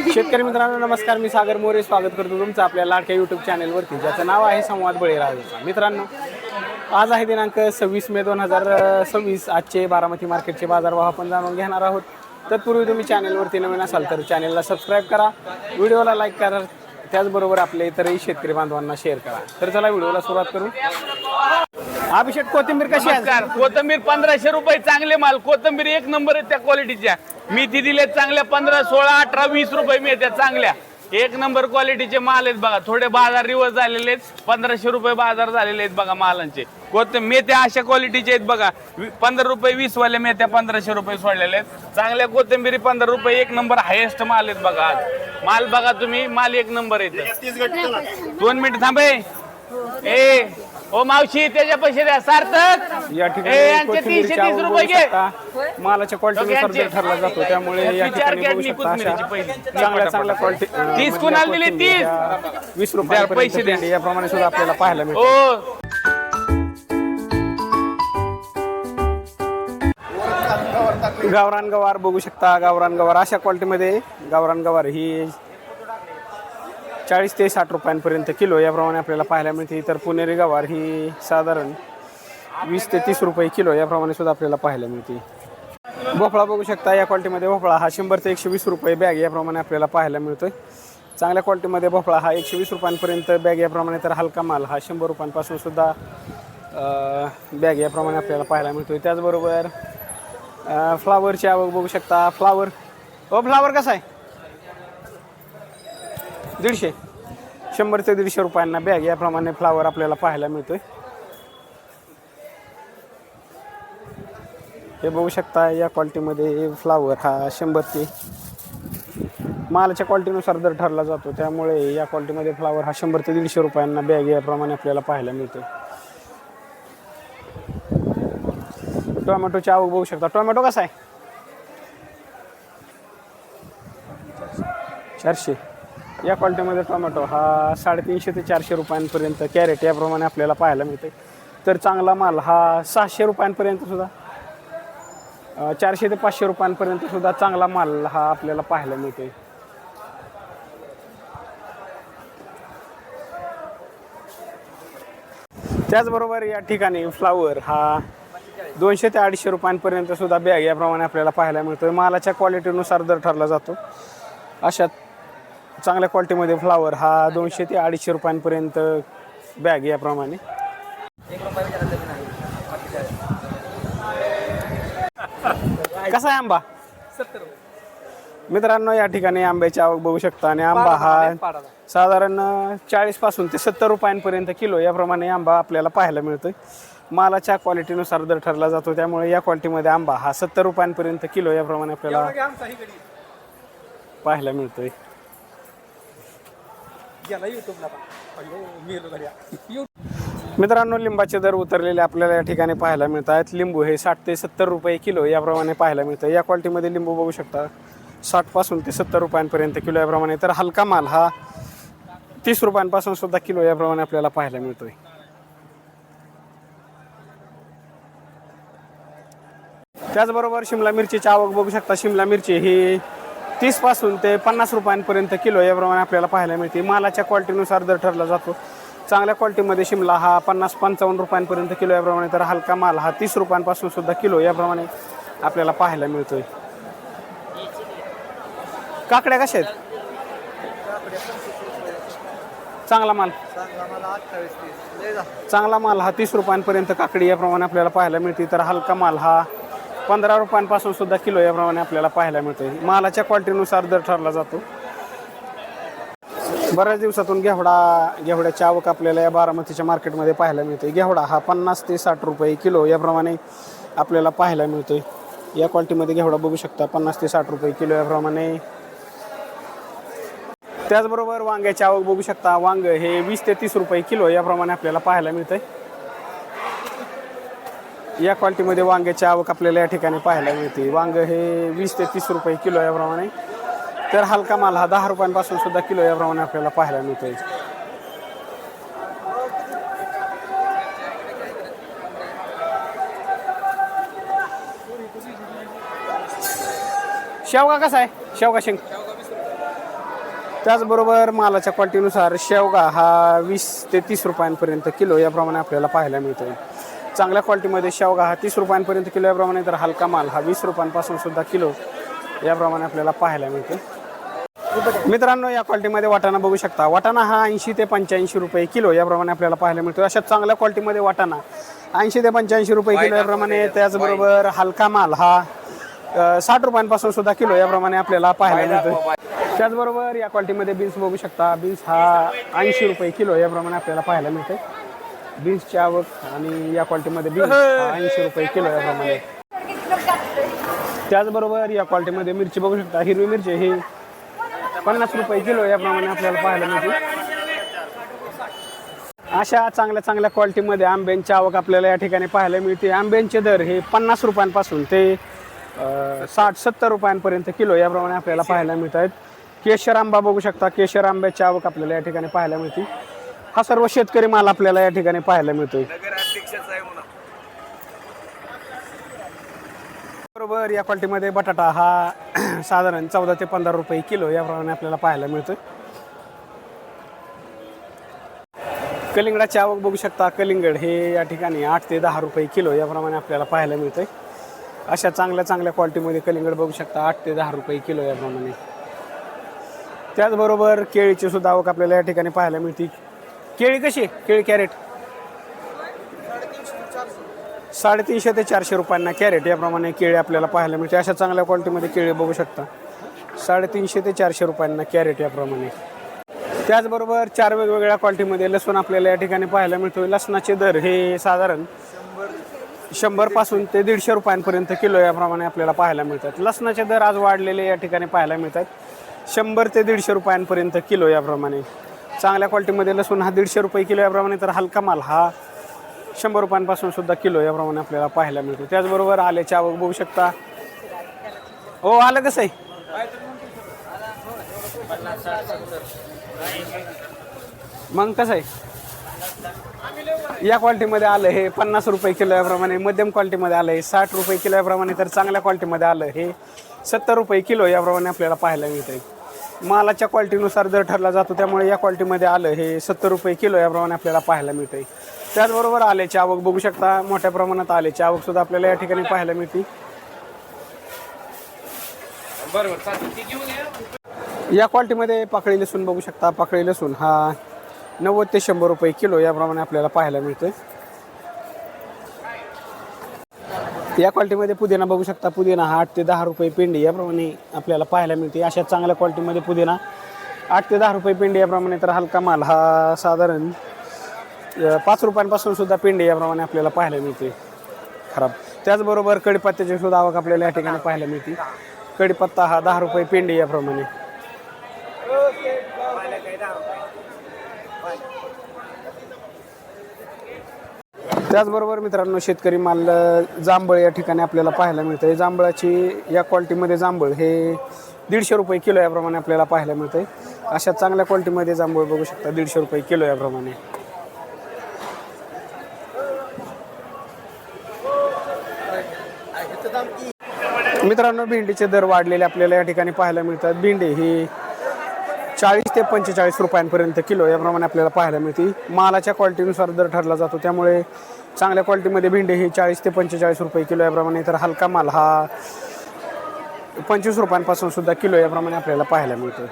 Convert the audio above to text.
शेतकरी मित्रांनो नमस्कार, मी सागर मोरे स्वागत करतो तुमचं आपल्या लाडक्या यूट्यूब चॅनलवरती, ज्याचं नाव आहे संवाद बळीराजा. मित्रांनो, आज आहे दिनांक 26 मे 2026. आजचे बारामती मार्केटचे बाजारभाव आपण जाणून घेणार आहोत. तत्पूर्वी तुम्ही चॅनलवरती नवीन असाल तर चॅनलला सबस्क्राईब करा, व्हिडिओला लाईक करा, त्याचबरोबर आपल्या इतरही शेतकरी बांधवांना शेअर करा. तर चला व्हिडिओला सुरुवात करू. अभिषेक, कोथिंबीर कशी आहे? कोथिंबीर 1500 रुपये. चांगले माल, कोथिंबीर एक नंबर आहे त्या क्वालिटीच्या. मेथी दिले चांगल्या 15, 16, 18, 20 रुपये मिळते चांगल्या. एक नंबर क्वालिटीचे माल आहेत बघा. थोडे बाजार रिवर्स झालेले आहेत, 1500 रुपये बाजार झालेले आहेत बघा मालांचे. कोथिंबीर मेथ्या अशा क्वालिटीचे आहेत बघा. 15 रुपये 20 वाले मेथ्या 1500 रुपये सोडलेले आहेत. चांगल्या कोथिंबीरी 15 रुपये, एक नंबर हायेस्ट माल आहेत बघा. आज माल बघा तुम्ही, माल एक नंबर येते. 2 मिनिट थांबे. ए ओ मावशी, त्याच्या पैसे द्या. सार्थक या ठिकाणी 330 रुपये घे. मालाच्या क्वालिटीनुसार दर ठरला जातो, त्यामुळे या ठिकाणी बघू शकता चांगल्या क्वालिटी 30 कुणाला दिले? 30 20 रुपये पैसे द्या. याप्रमाणे सुद्धा आपल्याला पाहायला मिळतं. ओ गावरान गवार बघू शकता. गावरान गवार अशा क्वालिटीमध्ये गावरान गवार ही 40 ते 60 रुपयांपर्यंत किलो याप्रमाणे आपल्याला पाहायला मिळते. तर पुणेरी गवार ही साधारण 20 ते 30 रुपये किलो याप्रमाणे सुद्धा आपल्याला पाहायला मिळते. भोपळा बघू शकता. या क्वालिटीमध्ये भोपळा हा 100 ते 120 रुपये बॅग याप्रमाणे आपल्याला पाहायला मिळतोय. चांगल्या क्वालिटीमध्ये भोपळा हा 120 रुपयांपर्यंत बॅग याप्रमाणे. तर हलका माल हा 100 रुपयांपासून सुद्धा बॅग याप्रमाणे आपल्याला पाहायला मिळतोय. त्याचबरोबर फ्लावरची आवक बघू शकता. फ्लावर कसा आहे? 150, 100 ते 150 रुपयांना बॅग याप्रमाणे फ्लावर आपल्याला पाहायला मिळतोय. हे बघू शकता. या क्वालिटीमध्ये फ्लावर हा 100 ते मालाच्या क्वालिटीनुसार दर ठरला जातो, त्यामुळे या क्वालिटीमध्ये फ्लावर हा 100 ते 150 रुपयांना बॅग याप्रमाणे आपल्याला पाहायला मिळतोय. टोमॅटोची आवक बघू शकता. टोमॅटो कसा आहे? 400. या क्वालिटीमध्ये टोमॅटो हा 350 ते 400 रुपयांपर्यंत कॅरेट याप्रमाणे आपल्याला पाहायला मिळते. तर चांगला माल हा 600 रुपयांपर्यंत सुद्धा, 400 ते 500 रुपयांपर्यंत सुद्धा चांगला माल हा आपल्याला पाहायला मिळतोय. त्याचबरोबर या ठिकाणी फ्लावर हा 200 ते 250 रुपयांपर्यंत सुद्धा बॅग याप्रमाणे आपल्याला पाहायला मिळतोय. मालाच्या क्वालिटीनुसार दर ठरला जातो. अशा चांगल्या क्वालिटीमध्ये फ्लावर हा 200 ते 250 रुपयांपर्यंत बॅग याप्रमाणे. कसा आहे आंबा? 70. मित्रांनो, या ठिकाणी आंब्याची आवक बघू शकता. आणि आंबा हा साधारण 40 पासून ते 70 रुपयांपर्यंत किलो याप्रमाणे आंबा आपल्याला पाहायला मिळतोय. मालाच्या क्वालिटीनुसार दर ठरला जातो, त्यामुळे या क्वालिटीमध्ये आंबा हा 70 रुपयांपर्यंत किलो याप्रमाणे आपल्याला पाहायला मिळतोय. मित्रांनो, लिंबाचे दर उतरलेले आपल्याला या ठिकाणी पाहायला मिळत आहेत. लिंबू हे 60 ते 70 रुपये किलो याप्रमाणे पाहायला मिळतं. या क्वालिटीमध्ये लिंबू बघू शकता 60 पासून ते 70 रुपयांपर्यंत किलो याप्रमाणे. तर हलका माल हा 30 रुपयांपासून सुद्धा किलो याप्रमाणे आपल्याला पाहायला मिळतोय. त्याचबरोबर शिमला मिरचीची आवक बघू शकता. शिमला मिरची ही 30 पासून ते 50 रुपयांपर्यंत किलो याप्रमाणे आपल्याला पाहायला मिळते. मालाच्या क्वालिटीनुसार दर ठरला जातो. चांगल्या क्वालिटीमध्ये शिमला हा 50-55 रुपयांपर्यंत किलो याप्रमाणे. तर हलका माल हा 30 रुपयांपासून सुद्धा किलो याप्रमाणे आपल्याला पाहायला मिळतोय. काकड्या कशा आहेत? चांगला माल हा 30 रुपयांपर्यंत काकडी याप्रमाणे आपल्याला पाहायला मिळते. तर हलका माल हा 15 रुपयांपासून सुद्धा किलो याप्रमाणे आपल्याला पाहायला मिळतोय. मालाच्या क्वालिटीनुसार दर ठरला जातो. बऱ्याच दिवसातून घेवड्याची आवक आपल्याला या बारामतीच्या मार्केटमध्ये पाहायला मिळते. घेवडा हा 50 ते 60 रुपये किलो याप्रमाणे आपल्याला पाहायला मिळतोय. या क्वालिटीमध्ये घेवडा बघू शकता 50 ते 60 रुपये किलो याप्रमाणे. त्याचबरोबर वांग्याची आवक बघू शकता. वांग हे 20 ते 30 रुपये किलो याप्रमाणे आपल्याला पाहायला मिळतंय. या क्वालिटीमध्ये वांग्याची आवक आपल्याला या ठिकाणी पाहायला मिळते. वांग हे 20 ते 30 रुपये किलो याप्रमाणे. तर हलका माल हा 10 रुपयांपासून सुद्धा किलो याप्रमाणे आपल्याला पाहायला मिळतोय. शेवगा कसा आहे? शेवगा शेंग त्याचबरोबर मालाच्या क्वालिटीनुसार शेवगा हा 20 ते 30 रुपयांपर्यंत किलो याप्रमाणे आपल्याला पाहायला मिळतो. चांगल्या क्वालिटीमध्ये शेवगा हा 30 रुपयांपर्यंत किलो याप्रमाणे, तर हलका माल हा 20 रुपयांपासून सुद्धा किलो याप्रमाणे आपल्याला पाहायला मिळतो. मित्रांनो, या क्वालिटीमध्ये वाटाणा बघू शकता. वाटाणा हा 80 ते 85 रुपये किलो याप्रमाणे आपल्याला पाहायला मिळतो. अशा चांगल्या क्वालिटीमध्ये वाटाणा 80 ते 85 रुपये किलो याप्रमाणे. त्याचबरोबर हलका माल हा 60 रुपयांपासून सुद्धा किलो याप्रमाणे आपल्याला पाहायला मिळतो. त्याचबरोबर या क्वालिटीमध्ये बीन्स बघू शकता. बीन्स हा 80 रुपये किलो याप्रमाणे आपल्याला पाहायला मिळते. बीन्सची आवक आणि या क्वालिटीमध्ये बीन्स 80 रुपये किलो याप्रमाणे. त्याचबरोबर या क्वालिटीमध्ये मिरची बघू शकता. हिरवी मिरची ही 50 रुपये किलो याप्रमाणे आपल्याला पाहायला मिळते. अशा चांगल्या चांगल्या क्वालिटीमध्ये आंब्यांची आवक आपल्याला या ठिकाणी पाहायला मिळते. आंब्यांचे दर हे 50 रुपयांपासून ते 60-70 रुपयांपर्यंत किलो याप्रमाणे आपल्याला पाहायला मिळत आहेत. केशर आंबा बघू शकता. केशर आंब्याची आवक आपल्याला या ठिकाणी पाहायला मिळते. हा सर्व शेतकरी माल आपल्याला या ठिकाणी पाहायला मिळतोय. बरोबर या क्वालिटीमध्ये बटाटा हा साधारण 14 ते 15 रुपये किलो याप्रमाणे आपल्याला पाहायला मिळतोय. कलिंगडाची आवक बघू शकता. कलिंगड हे या ठिकाणी 8 ते 10 रुपये किलो याप्रमाणे आपल्याला पाहायला मिळतंय. अशा चांगल्या चांगल्या क्वालिटीमध्ये कलिंगड बघू शकता 8 ते 10 रुपये किलो याप्रमाणे. त्याचबरोबर केळीची सुद्धा आवक आपल्याला या ठिकाणी पाहायला मिळते. केळी कशी? केळी कॅरेट 350 ते 400 रुपयांना कॅरेट याप्रमाणे केळी आपल्याला पाहायला मिळते. अशा चांगल्या क्वालिटीमध्ये केळी बघू शकता 350 ते 400 रुपयांना कॅरेट याप्रमाणे. त्याचबरोबर 4 वेगवेगळ्या क्वालिटीमध्ये लसूण आपल्याला या ठिकाणी पाहायला मिळतो. लसणाचे दर हे साधारण 100 पासून ते 150 रुपयांपर्यंत किलो याप्रमाणे आपल्याला पाहायला मिळतात. लसणाचे दर आज वाढलेले या ठिकाणी पाहायला मिळतात. 100 ते 150 रुपयांपर्यंत किलो याप्रमाणे. चांगल्या क्वालिटीमध्ये लसूण हा 150 रुपये किलो याप्रमाणे, तर हलका माल हा 100 रुपयांपासून सुद्धा किलो याप्रमाणे आपल्याला पाहायला मिळतो. त्याचबरोबर आल्याची आवक बघू शकता. हो, आलं कसं आहे? मग कसं आहे? या क्वालिटीमध्ये आलं हे 50 रुपये किलो याप्रमाणे. मध्यम क्वालिटीमध्ये आलं हे 60 रुपये किलो याप्रमाणे, तर चांगल्या क्वालिटीमध्ये आलं हे 70 रुपये किलो याप्रमाणे आपल्याला पाहायला मिळतं. मालाच्या क्वालिटीनुसार दर ठरला जातो, त्यामुळे या क्वालिटीमध्ये आलं हे 70 रुपये किलो याप्रमाणे आपल्याला पाहायला मिळतं. त्याचबरोबर आल्याची आवक बघू शकता. मोठ्या प्रमाणात आल्याची आवक सुद्धा आपल्याला या ठिकाणी पाहायला मिळते. या क्वालिटीमध्ये पाकळी लसूण बघू शकता. पाकळी लसूण हा 90 ते 100 रुपये किलो याप्रमाणे आपल्याला पाहायला मिळतोय. या क्वालिटीमध्ये पुदिना बघू शकता. पुदिना हा 8 ते 10 रुपये पेंडी याप्रमाणे आपल्याला पाहायला मिळते. अशा चांगल्या क्वालिटीमध्ये पुदिना 8 ते 10 रुपये पेंडी याप्रमाणे, तर हलका माल हा साधारण 5 रुपयांपासून सुद्धा पेंडी याप्रमाणे आपल्याला पाहायला मिळते खराब. त्याचबरोबर कढीपत्त्याची सुद्धा आवक आपल्याला या ठिकाणी पाहायला मिळते. कढीपत्ता हा 10 रुपये पेंडी याप्रमाणे. त्याचबरोबर मित्रांनो, शेतकरी माल जांभळ या ठिकाणी आपल्याला पाहायला मिळतं. जांभळाची या क्वालिटीमध्ये जांभळ हे 150 रुपये किलो याप्रमाणे आपल्याला पाहायला मिळतं. अशा चांगल्या क्वालिटीमध्ये जांभूळ बघू शकता 150 रुपये किलो याप्रमाणे. मित्रांनो, भेंडीचे दर वाढलेले आपल्याला या ठिकाणी पाहायला मिळतात. भेंडी ही 40 ते 45 रुपयांपर्यंत किलो याप्रमाणे आपल्याला पाहायला मिळते. मालाच्या क्वालिटीनुसार दर ठरला जातो, त्यामुळे चांगल्या क्वालिटीमध्ये भेंडी ही 40 ते 45 रुपये किलो याप्रमाणे, तर हलका माल हा 25 रुपयांपासून सुद्धा किलो याप्रमाणे आपल्याला पाहायला मिळतो.